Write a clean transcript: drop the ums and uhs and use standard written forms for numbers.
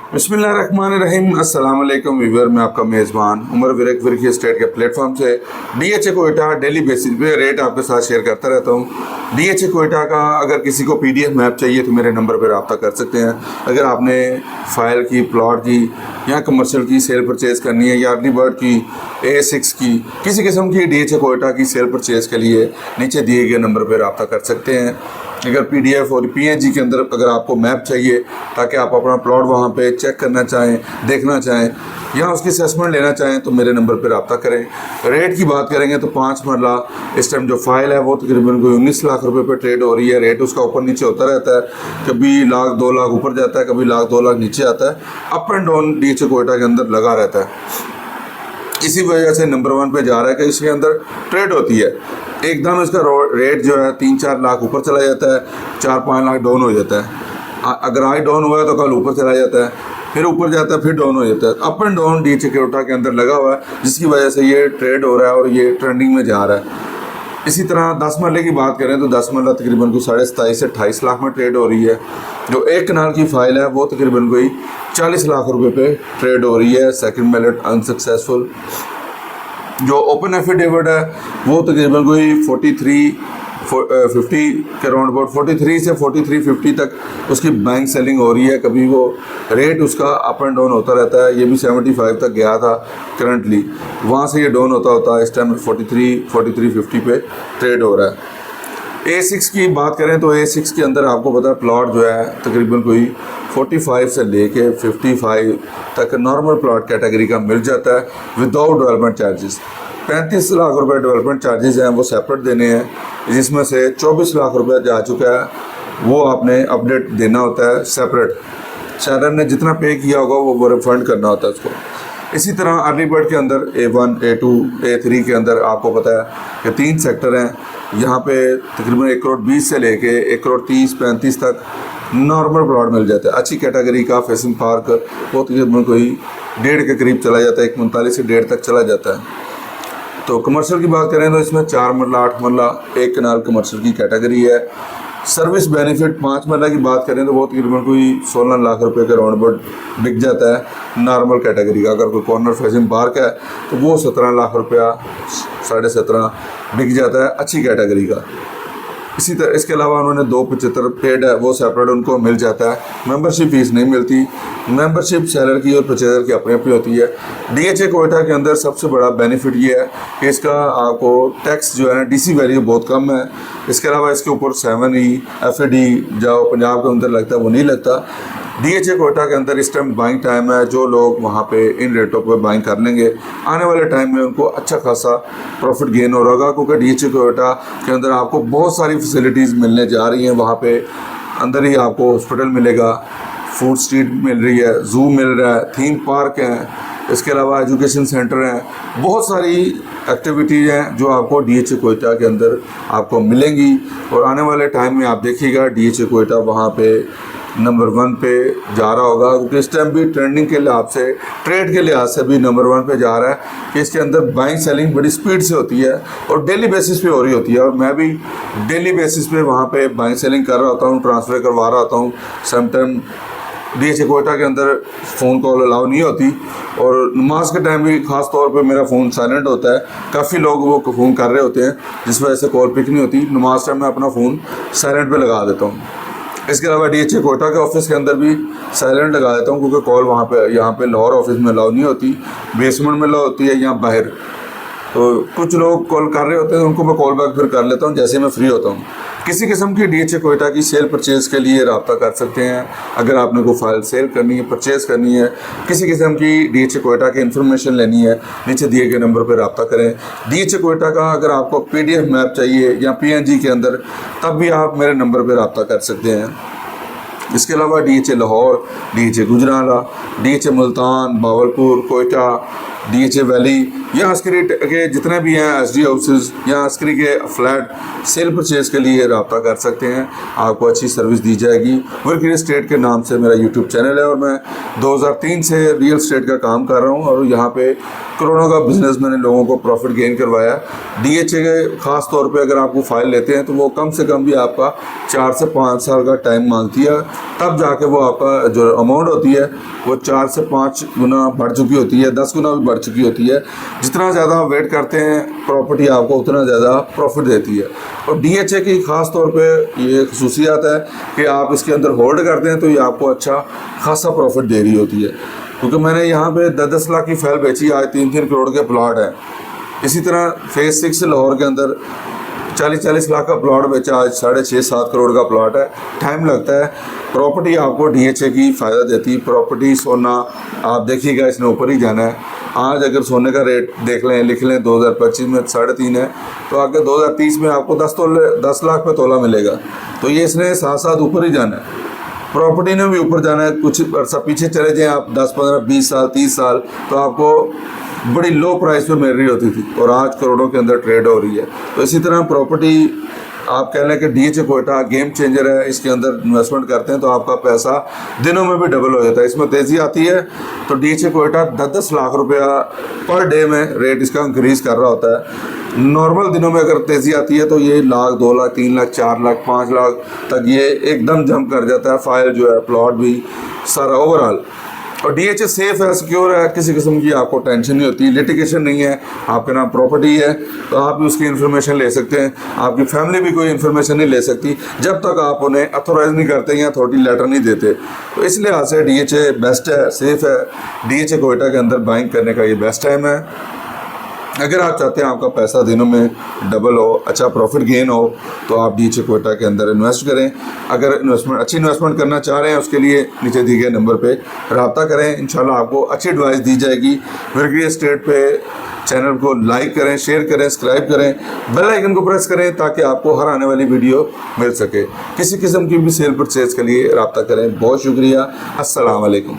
बिस्मिल्लाहिर्रहमानिर्रहीम। अस्सलाम वालेकुम व्यूअर, मैं आपका मेज़बान उमर विरक विरकी स्टेट के प्लेटफॉर्म से डीएचए कोयटा डेली बेसिस पे रेट आपके साथ शेयर करता रहता हूँ। डीएचए कोयटा का अगर किसी को पीडीएफ मैप चाहिए तो मेरे नंबर पर रब्ता कर सकते हैं। अगर आपने फाइल की, प्लॉट की या कमर्शियल की सेल परचेज़ करनी है या अर्ली बर्ड की, A6 की, किसी किस्म की डीएचए कोयटा की सेल परचेज़ के लिए नीचे दिए गए नंबर पर रब्ता कर सकते हैं। अगर पीडीएफ और पीएनजी के अंदर अगर आपको मैप चाहिए ताकि आप अपना प्लॉट वहाँ पे चेक करना चाहें, देखना चाहें या उसकी असेसमेंट लेना चाहें तो मेरे नंबर पर रब्ता करें। रेट की बात करेंगे तो 5 मरला इस टाइम जो फाइल है वो तकरीबन कोई 19 लाख रुपए पे ट्रेड हो रही है। रेट उसका ऊपर नीचे होता रहता है, कभी लाख 2 लाख ऊपर जाता है, कभी लाख 2 लाख नीचे आता है। Up and down DHA Quetta के अंदर लगा रहता है। इसी वजह से नंबर 1 पे जा रहा है कि इसके अंदर ट्रेड होती है। एकदम इसका रेट जो है 3-4 लाख ऊपर चला जाता है, 4-5 लाख डाउन हो जाता है। अगर आज डाउन हुआ है तो कल ऊपर चला जाता है, फिर ऊपर जाता है, फिर डाउन हो जाता है। Up and down DHA Quetta के अंदर लगा हुआ है, जिसकी वजह से ये ट्रेड हो रहा है और ये ट्रेंडिंग में जा रहा है। इसी तरह 10 मरले की बात करें तो 10 मरला तकरीबन कोई 27 से 28 लाख में ट्रेड हो रही है। जो 1 कनाल की फाइल है वो तकरीबन कोई 40 लाख रुपए पे ट्रेड हो रही है। Second mallet unsuccessful. जो ओपन एफिडेविट है वो तकरीबन कोई 43-50 के अराउंड अबाउट 43 से 43-50 तक उसकी बैंक सेलिंग हो रही है। कभी वो रेट उसका अप एंड डाउन होता रहता है। ये भी 75 तक गया था करंटली, वहाँ से ये डाउन होता होता है इस टाइम 43-50 पे ट्रेड हो रहा है। A6 की बात करें तो A6 के अंदर आपको पता है प्लॉट जो है तकरीबन कोई 45 से लेके 55 तक नॉर्मल प्लॉट कैटेगरी का मिल जाता है विदाउट डेवलपमेंट चार्जेस। 35 लाख रुपए डेवलपमेंट चार्जेस हैं वो सेपरेट देने हैं, जिसमें से 24 लाख रुपए जा चुका है वो आपने अपडेट देना होता है सेपरेट। सेलर ने जितना पे किया होगा वो रिफंड करना होता है उसको। इसी तरह अर्ली बर्ड के अंदर A1, A2, A3 के अंदर आपको पता है कि 3 सेक्टर हैं। यहाँ पे तकरीबन 1 करोड़ 20 से लेके 1 करोड़ 30-35 तक नॉर्मल प्लॉट मिल जाता है। अच्छी कैटेगरी का फेसिंग पार्क वो तकरीबन कोई 1.5 के करीब चला जाता है, 1:45 से 1.5 तक चला जाता है। तो कमर्शियल की बात करें तो इसमें 4 मरला 8 मरला 1 कनाल कमर्शियल की कैटेगरी है। सर्विस बेनिफिट 5 मरला की बात करें तो वो तकरीबन कोई 16 लाख रुपए के राउंड अबाउट बिक जाता है नॉर्मल कैटेगरी का। अगर कोई कॉर्नर फेसिंग पार्क है तो वो 17 लाख रुपया 17.5 बिक जाता है अच्छी कैटेगरी का। इसी तरह इसके अलावा उन्होंने 275 पेड है वो सेपरेट उनको मिल जाता है। मेंबरशिप फीस नहीं मिलती। मेंबरशिप सेलर की और परचेजर की अपनी अपनी होती है। डीएचए कोयटा के अंदर सबसे बड़ा बेनिफिट ये है कि इसका आपको टैक्स जो है डीसी वैल्यू बहुत कम है। इसके अलावा इसके ऊपर 7E FAD जो पंजाब के अंदर लगता है वो नहीं लगता। डीएचए कोयटा के अंदर इस टाइम बाइंग टाइम है। जो लोग वहाँ पे इन रेटों पे बाइंग कर लेंगे आने वाले टाइम में उनको अच्छा खासा प्रॉफिट गेन हो रहा, क्योंकि डीएचए कोयटा के अंदर आपको बहुत सारी फैसिलिटीज़ मिलने जा रही हैं। वहाँ पे अंदर ही आपको हॉस्पिटल मिलेगा, फूड स्ट्रीट मिल रही है, जू मिल रहा है, थीम पार्क हैं, इसके अलावा एजुकेशन सेंटर हैं, बहुत सारी एक्टिविटीज़ हैं जो आपको डीएचए कोयटा के अंदर आपको मिलेंगी। और आने वाले टाइम में आप देखिएगा डीएचए कोयटा वहाँ पे नंबर 1 पे जा रहा होगा, क्योंकि इस टाइम भी ट्रेंडिंग के लिहाज से, ट्रेड के लिहाज से भी नंबर 1 पे जा रहा है कि इसके अंदर बाइंग सेलिंग बड़ी स्पीड से होती है और डेली बेसिस पे हो रही होती है। और मैं भी डेली बेसिस पे वहाँ पे बाइंग सेलिंग कर रहा होता हूँ, ट्रांसफ़र करवा रहा होता हूँ। समटाइम डीएचए कोयटा के अंदर फ़ोन कॉल अलाउ नहीं होती और नमाज के टाइम भी ख़ास तौर पे मेरा फ़ोन साइलेंट होता है। काफ़ी लोग वो फ़ोन कर रहे होते हैं जिस वजह से कॉल पिक नहीं होती। नमाज टाइम मैं अपना फ़ोन साइलेंट पे लगा देता हूँ। इसके अलावा डीएचए कोयटा के ऑफिस के अंदर भी साइलेंट लगा देता हूँ, क्योंकि कॉल वहाँ पे यहाँ पे लाहौर ऑफिस में अलाउ नहीं होती, बेसमेंट में अलाउ होती है या बाहर। तो कुछ लोग कॉल कर रहे होते हैं उनको मैं कॉल बैक फिर कर लेता हूँ जैसे मैं फ्री होता हूँ। किसी किस्म की डीएचए कोयटा की सेल परचेज़ के लिए रब्ता कर सकते हैं। अगर आपने कोई फाइल सेल करनी है, परचेज़ करनी है, किसी किस्म की डीएचए कोयटा की इन्फॉर्मेशन लेनी है, नीचे दिए गए नंबर पर रब्ता करें। डीएचए कोयटा का अगर आपको पीडीएफ मैप चाहिए या पीएनजी के अंदर, तब भी आप मेरे नंबर पर रब्ता कर सकते हैं। इसके अलावा DHA Lahore, DHA Gujranwala, DHA Multan, Bahawalpur, Quetta, DHA valley या अस्करी के जितने भी हैं एसडी हाउसेस या अस्करी के फ्लैट सेल परचेज़ के लिए रब्ता कर सकते हैं। आपको अच्छी सर्विस दी जाएगी। वर्क रियल एस्टेट के नाम से मेरा यूट्यूब चैनल है और मैं 2003 से रियल एस्टेट का काम कर रहा हूँ और यहाँ पे करोड़ों का बिजनेस मैंने लोगों को प्रॉफिट गेन करवाया। डीएचए के ख़ास तौर पे अगर आपको फ़ाइल लेते हैं तो वो कम से कम भी आपका 4 से 5 साल का टाइम मांगती है। तब जाके वो आपका जो अमाउंट होती है वो 4 से 5 गुना बढ़ चुकी होती है, 10 गुना भी बढ़ चुकी होती है। जितना ज़्यादा आप वेट करते हैं प्रॉपर्टी आपको उतना ज़्यादा प्रॉफिट देती है। और DHA की ख़ास तौर पे ये खसूसियात है कि आप इसके अंदर होल्ड करते हैं तो ये आपको अच्छा खासा प्रॉफिट दे रही होती है। क्योंकि मैंने यहाँ पे 10-10 लाख की फाइल बेची, आज 3-3 करोड़ के प्लॉट हैं। इसी तरह फेज़ 6 लाहौर के अंदर 40-40 लाख का प्लॉट बेचा, आज 6.5-7 करोड़ का प्लॉट है। टाइम लगता है। प्रॉपर्टी आपको DHA की फ़ायदा देती है। प्रॉपर्टी सोना आप देखिएगा इसने ऊपर ही जाना है। आज अगर सोने का रेट देख लें, लिख लें 2025 में 3.5 है, तो आगे 2030 में आपको 10 लाख पे तोला मिलेगा। तो ये इसने साथ साथ ऊपर ही जाना है। प्रॉपर्टी ने भी ऊपर जाना है। कुछ अर्सा पीछे चले जाएँ आप 10-15-20 साल 30 साल, तो आपको बड़ी लो प्राइस पे मिल रही होती थी और आज करोड़ों के अंदर ट्रेड हो रही है। तो इसी तरह प्रॉपर्टी आप कह लें कि DHA कोयटा गेम चेंजर है। इसके अंदर इन्वेस्टमेंट करते हैं तो आपका पैसा दिनों में भी डबल हो जाता है। इसमें तेज़ी आती है तो DHA कोयटा 10-10 लाख रुपया पर डे में रेट इसका इंक्रीज़ कर रहा होता है। नॉर्मल दिनों में अगर तेज़ी आती है तो ये लाख, 2 लाख, 3 लाख, 4 लाख, 5 लाख तक ये एकदम जंप कर जाता है। फाइल जो है, प्लॉट भी, सारा ओवरऑल। और DHA सेफ़ है, सिक्योर है, किसी किस्म की आपको टेंशन नहीं होती, लिटिगेशन नहीं है, आपके नाम प्रॉपर्टी है तो आप भी उसकी इन्फॉर्मेशन ले सकते हैं। आपकी फैमिली भी कोई इन्फॉर्मेशन नहीं ले सकती जब तक आप उन्हें अथोराइज़ नहीं करते या अथॉरिटी लेटर नहीं देते। तो इस लिहाज से DHA बेस्ट है, सेफ़ है। DHA कोयटा के अंदर बाइंग करने का ये बेस्ट टाइम है। अगर आप चाहते हैं आपका पैसा दिनों में डबल हो, अच्छा प्रॉफिट गेन हो, तो आप DHA कोयटा के अंदर इन्वेस्ट करें। अगर अच्छी इन्वेस्टमेंट करना चाह रहे हैं उसके लिए नीचे दिए गए नंबर पे रब्ता करें। इंशाल्लाह आपको अच्छी एडवाइस दी जाएगी। विरगरी एस्टेट पे चैनल को लाइक करें, शेयर करें, सब्सक्राइब करें, बेल आइकन को प्रेस करें ताकि आपको हर आने वाली वीडियो मिल सके। किसी किस्म की भी सेल परचेज के लिए रब्ता करें। बहुत शुक्रिया। अस्सलाम वालेकुम।